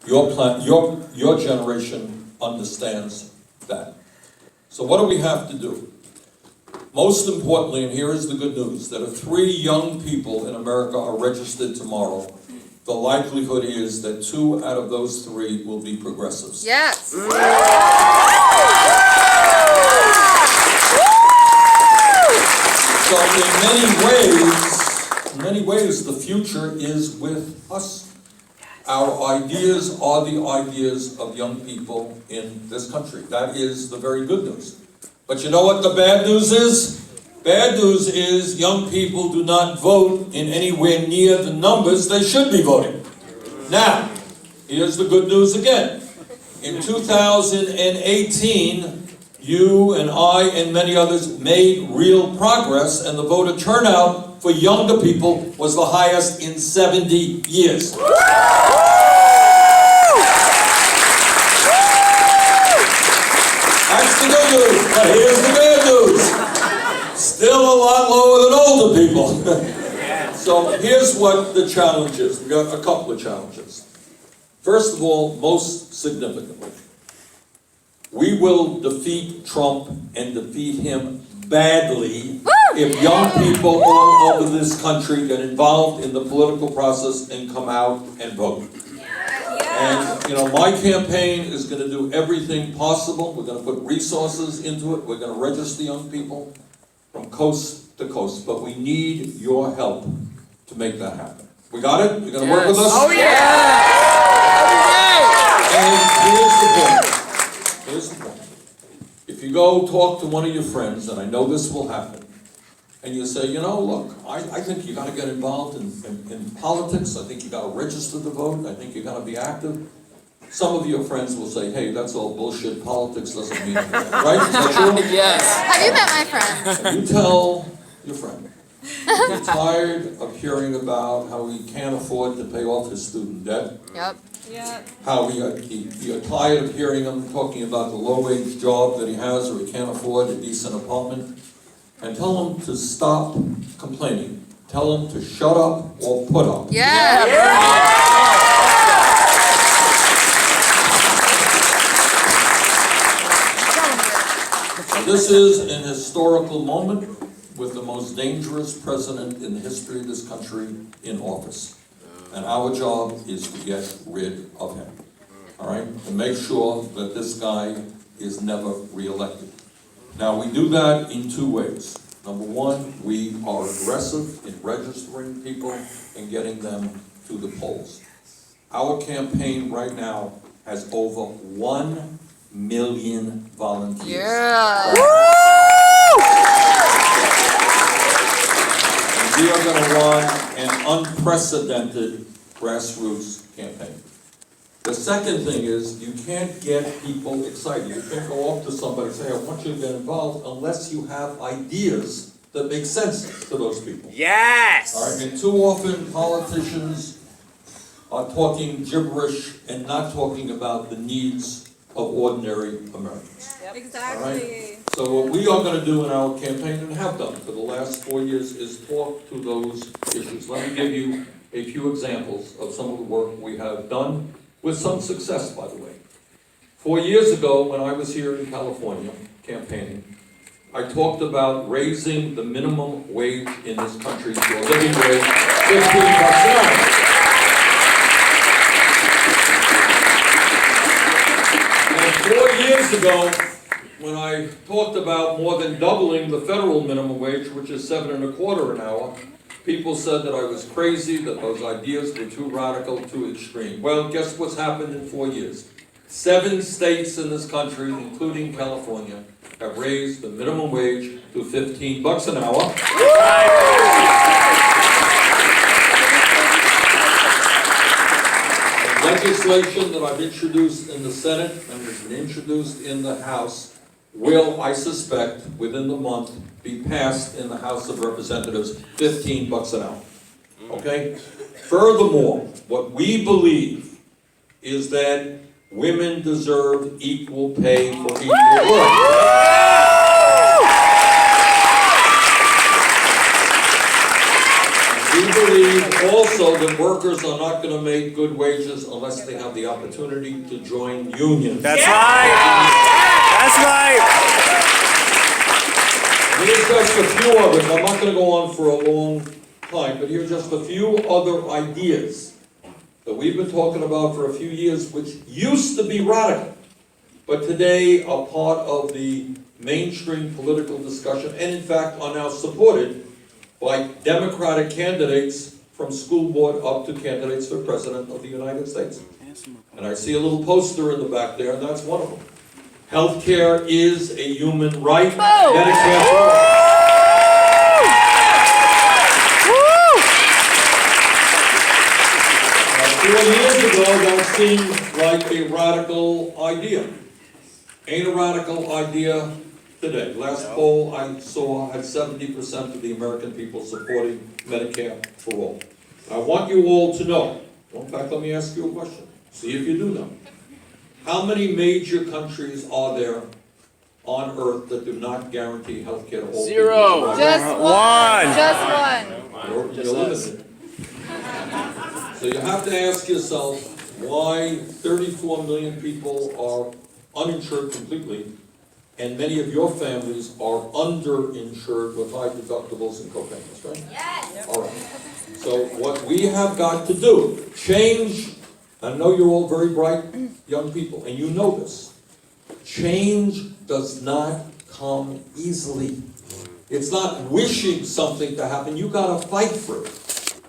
Your generation understands that. So what do we have to do? Most importantly, and here is the good news, that if 3 young people in America are registered tomorrow, the likelihood is that 2 out of those 3 will be progressives. Yes. So in many ways, the future is with us. Our ideas are the ideas of young people in this country. That is the very good news. But you know what the bad news is? Bad news is young people do not vote in anywhere near the numbers they should be voting. Now, here's the good news again. In 2018, you and I and many others made real progress, and the voter turnout for younger people was the highest in 70 years. That's the good news, but here's the bad news. Still a lot lower than older people. So here's what the challenge is. We've got a couple of challenges. First of all, most significantly, we will defeat Trump and defeat him badly if young people all over this country get involved in the political process and come out and vote. And, you know, my campaign is going to do everything possible. We're going to put resources into it. We're going to register young people from coast to coast. But we need your help to make that happen. We got it? You're going to work with us? Oh, yeah! And here's the point. If you go talk to one of your friends, and I know this will happen, and you say, you know, look, I think you got to get involved in politics. I think you got to register to vote. I think you got to be active. Some of your friends will say, hey, that's all bullshit. Politics doesn't mean anything. Right? Is that true? Yes. Have you met my friend? You tell your friend. You're tired of hearing about how he can't afford to pay off his student debt. Yep. Yeah. How you're tired of hearing him talking about the low-wage job that he has or he can't afford a decent apartment. And tell him to stop complaining. Tell him to shut up or put up. Yeah. This is an historical moment with the most dangerous president in the history of this country in office. And our job is to get rid of him. All right? And make sure that this guy is never reelected. Now, we do that in 2 ways. Number one, we are aggressive in registering people and getting them to the polls. Our campaign right now has over 1 million volunteers. Yeah. And we are going to run an unprecedented grassroots campaign. The second thing is, you can't get people excited. You can't go up to somebody and say, I want you to get involved, unless you have ideas that make sense to those people. Yes! All right, and too often politicians are talking gibberish and not talking about the needs of ordinary Americans. Yep. All Exactly. right? So what we are going to do in our campaign, and have done for the last 4 years, is talk to those issues. Let me give you a few examples of some of the work we have done, with some success, by the way. 4 years ago, when I was here in California campaigning, I talked about raising the minimum wage in this country to a living wage, $15 an hour. And 4 years ago, when I talked about more than doubling the federal minimum wage, which is $7.25 an hour, people said that I was crazy, that those ideas were too radical, too extreme. Well, guess what's happened in 4 years? 7 states in this country, including California, have raised the minimum wage to $15 an hour. The legislation that I've introduced in the Senate and has been introduced in the House will, I suspect, within the month, be passed in the House of Representatives, $15 an hour. Okay? Furthermore, what we believe is that women deserve equal pay for equal work. We believe also that workers are not going to make good wages unless they have the opportunity to join unions. That's right. That's right. Here's just a few others. I'm not going to go on for a long time, but here's just a few other ideas that we've been talking about for a few years, which used to be radical, but today are part of the mainstream political discussion, and in fact are now supported by Democratic candidates from school board up to candidates for President of the United States. And I see a little poster in the back there, and that's one of them. Healthcare is a human right. Medicare for all. Now, 4 years ago, that seemed like a radical idea. Ain't a radical idea today. Last poll I saw had 70% of the American people supporting Medicare for all. I want you all to know, in fact, let me ask you a question. See if you do know. How many major countries are there on earth that do not guarantee health care to all Zero. people? Just one. Just one. You're limited. So you have to ask yourself why 34 million people are uninsured completely, and many of your families are underinsured with high deductibles and co-payments, right? Yes. All right. So what we have got to do, change, I know you're all very bright young people, and you know this. Change does not come easily. It's not wishing something to happen, you gotta fight for it.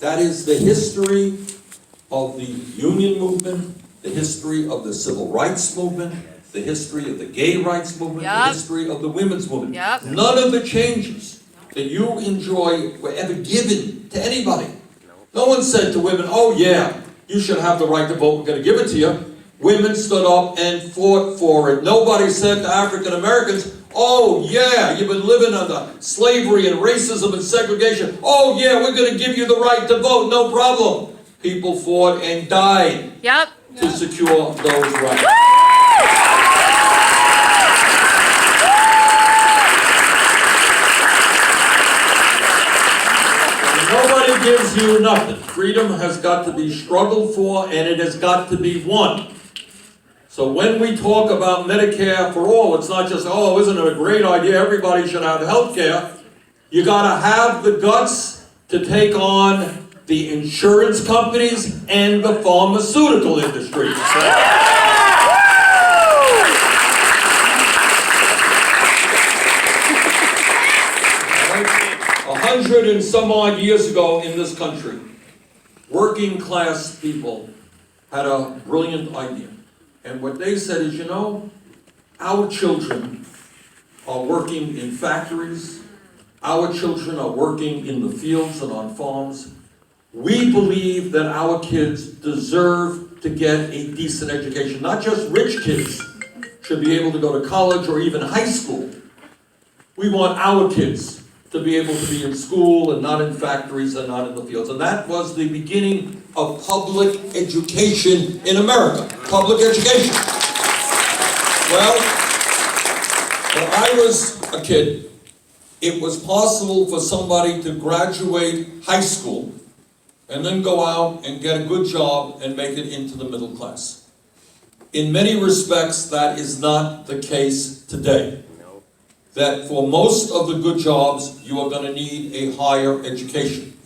That is the history of the union movement, the history of the civil rights movement, the history of the gay rights movement, the history of the women's movement. None of the changes that you enjoy were ever given to anybody. No one said to women, oh yeah, you should have the right to vote, we're going to give it to you. Women stood up and fought for it. Nobody said to African Americans, oh yeah, you've been living under slavery and racism and segregation. Oh yeah, we're going to give you the right to vote, no problem. People fought and died to secure those rights. Nobody gives you nothing. Freedom has got to be struggled for, and it has got to be won. So when we talk about Medicare for all, it's not just, oh, isn't it a great idea, everybody should have health care. You gotta have the guts to take on the insurance companies and the pharmaceutical industry. 100 and some odd years ago in this country, working class people had a brilliant idea. And what they said is, you know, our children are working in factories, our children are working in the fields and on farms. We believe that our kids deserve to get a decent education. Not just rich kids should be able to go to college or even high school. We want our kids to be able to be in school and not in factories and not in the fields. And that was the beginning of public education in America. Public education. Well, when I was a kid, it was possible for somebody to graduate high school and then go out and get a good job and make it into the middle class. In many respects, that is not the case today. That for most of the good jobs, you are going to need a higher education.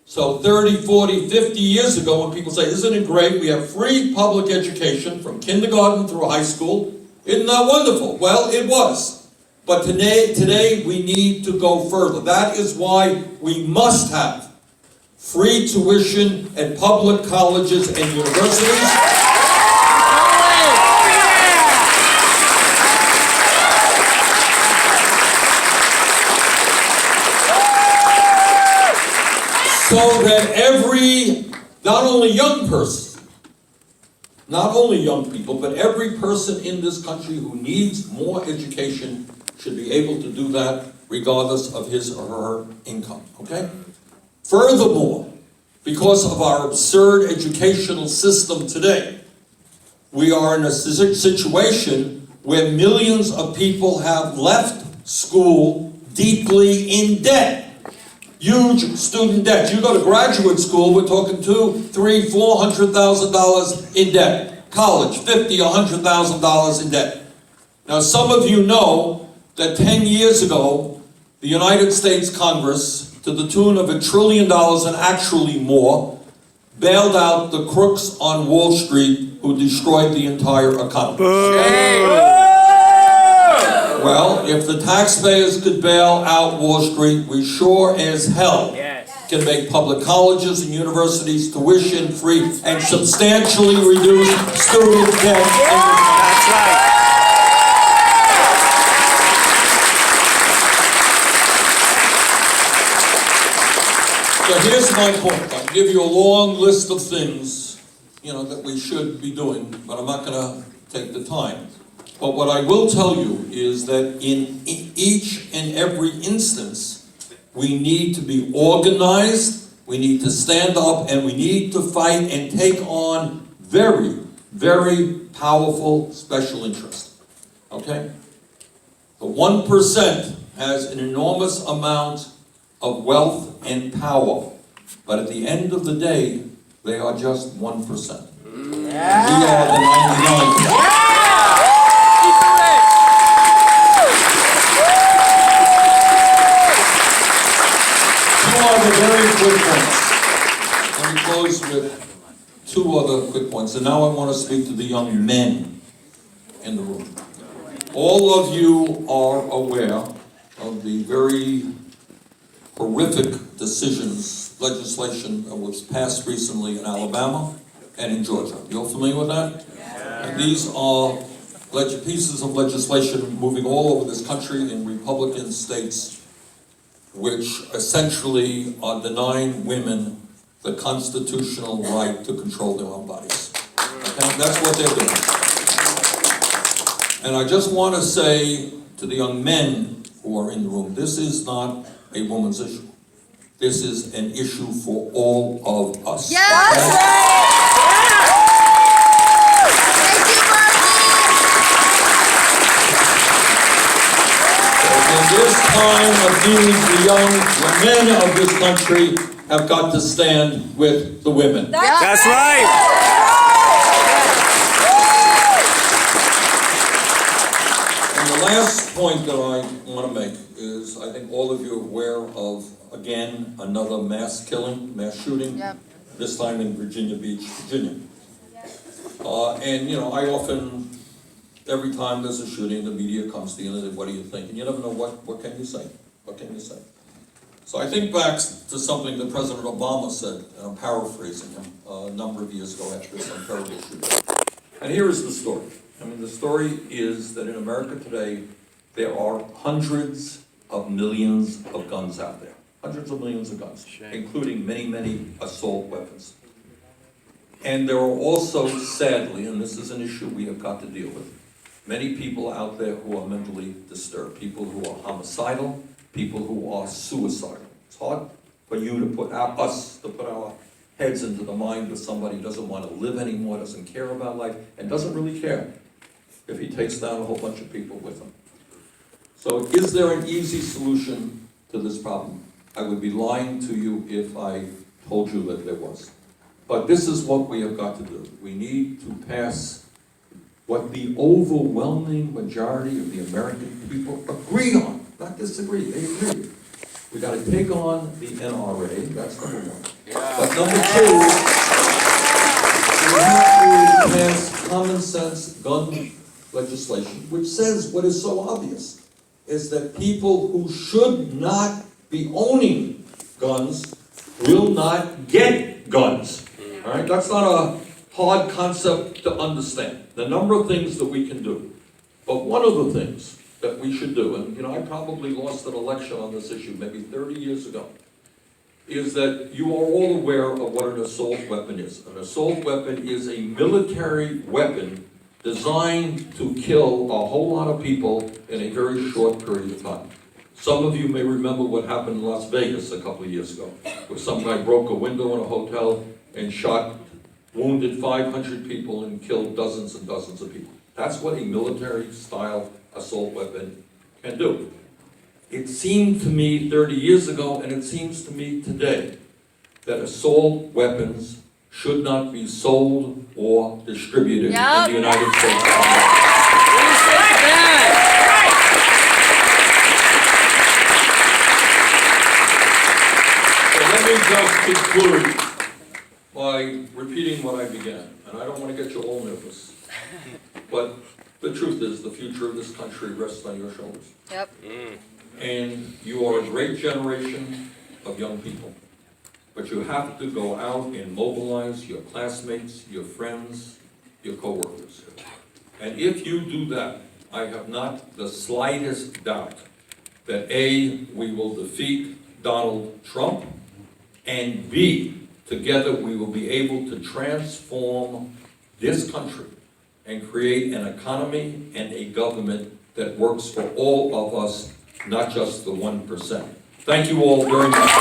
So 30, 40, 50 years ago, when people say, isn't it great, we have free public education from kindergarten through high school, isn't that wonderful? Well, it was. But today we need to go further. That is why we must have free tuition at public colleges and universities. So that every, not only young person, not only young people, but every person in this country who needs more education should be able to do that regardless of his or her income, okay? Furthermore, because of our absurd educational system today, we are in a situation where millions of people have left school deeply in debt. Huge student debt. You go to graduate school, we're talking $200,000, $300,000, $400,000 in debt. College, $50,000, $100,000 in debt. Now, some of you know that 10 years ago, the United States Congress, to the tune of $1 trillion and actually more, bailed out the crooks on Wall Street who destroyed the entire economy. Well, if the taxpayers could bail out Wall Street, we sure as hell can make public colleges and universities tuition free and substantially reduce student debt. That's right. So here's my point. I'll give you a long list of things, that we should be doing, but I'm not going to take the time. But what I will tell you is that in each and every instance, we need to be organized, we need to stand up, and we need to fight and take on very, very powerful special interest. Okay? The 1% has an enormous amount of wealth and power, but at the end of the day, they are just 1%. We are the 99%. Very quick points. Let me close with two other quick points. And now I want to speak to the young men in the room. All of you are aware of the very horrific legislation that was passed recently in Alabama and in Georgia. You're familiar with that? Yeah. And these are pieces of legislation moving all over this country in Republican states, which essentially are denying women the constitutional right to control their own bodies. Okay? That's what they're doing. And I just want to say to the young men who are in the room, this is not a woman's issue. This is an issue for all of us. Yes! In this time of need, the men of this country have got to stand with the women. That's right. And the last point that I want to make is, I think all of you are aware of, again, another mass shooting, this time in Virginia Beach, Virginia. And I often, every time there's a shooting, the media comes to you and says, what do you think? And you never know what can you say? What can you say? So I think back to something that President Obama said, and I'm paraphrasing him, a number of years ago after some terrible shooting. And here is the story. The story is that in America today, there are hundreds of millions of guns out there. Hundreds of millions of guns, including many, many assault weapons. And there are also, sadly, and this is an issue we have got to deal with, many people out there who are mentally disturbed, people who are homicidal, people who are suicidal. It's hard for you to put our heads into the mind of somebody who doesn't want to live anymore, doesn't care about life, and doesn't really care if he takes down a whole bunch of people with him. So is there an easy solution to this problem? I would be lying to you if I told you that there was. But this is what we have got to do. We need to pass what the overwhelming majority of the American people agree on, not disagree, they agree. We got to take on the NRA, that's number one. But number two, we have to pass common sense gun legislation, which says what is so obvious, is that people who should not be owning guns will not get guns. All right, that's not a hard concept to understand. The number of things that we can do. But one of the things that we should do, and I probably lost an election on this issue maybe 30 years ago, is that you are all aware of what an assault weapon is. An assault weapon is a military weapon designed to kill a whole lot of people in a very short period of time. Some of you may remember what happened in Las Vegas a couple of years ago, where some guy broke a window in a hotel and wounded 500 people and killed dozens and dozens of people. That's what a military-style assault weapon can do. It seemed to me 30 years ago, and it seems to me today, that assault weapons should not be sold or distributed in the United States of America. So let me just conclude by repeating what I began, and I don't want to get you all nervous, but the truth is the future of this country rests on your shoulders. Yep. And you are a great generation of young people. But you have to go out and mobilize your classmates, your friends, your coworkers. And if you do that, I have not the slightest doubt that A, we will defeat Donald Trump, and B, together we will be able to transform this country and create an economy and a government that works for all of us, not just the 1%. Thank you all very much.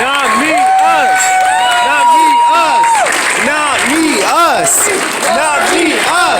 Not me, us. Not me, us. Not me, us. Not me, us.